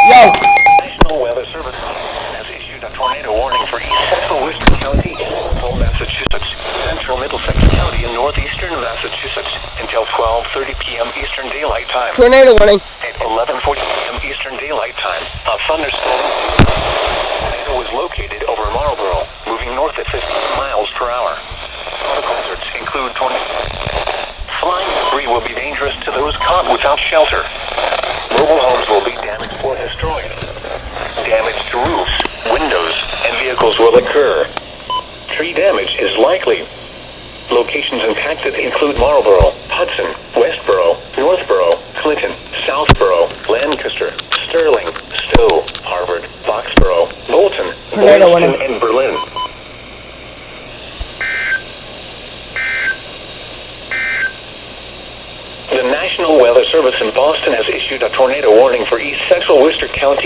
Yo. National Weather Service has issued a tornado warning for East Central Worcester County in central Massachusetts, Central Middlesex County in northeastern Massachusetts until 12:30 p.m. Eastern Daylight Time. Tornado warning. At 11:40 p.m. Eastern Daylight Time, a thunderstorm tornado was located over Marlborough, moving north at 15 miles per hour. Protocol hazards include tornado. Flying debris will be dangerous to those caught without shelter. Mobile homes will be damaged or destroyed. Damage to roofs, windows, and vehicles will occur. Tree damage is likely. Locations impacted include Marlborough, Hudson, Westborough, Northborough, Clinton, Southborough, Lancaster, Sterling, Stowe, Harvard, Foxborough, Bolton, Tornado Wilmington, warning. and Berlin. The National Weather Service in Boston has issued a tornado warning for East Central Worcester County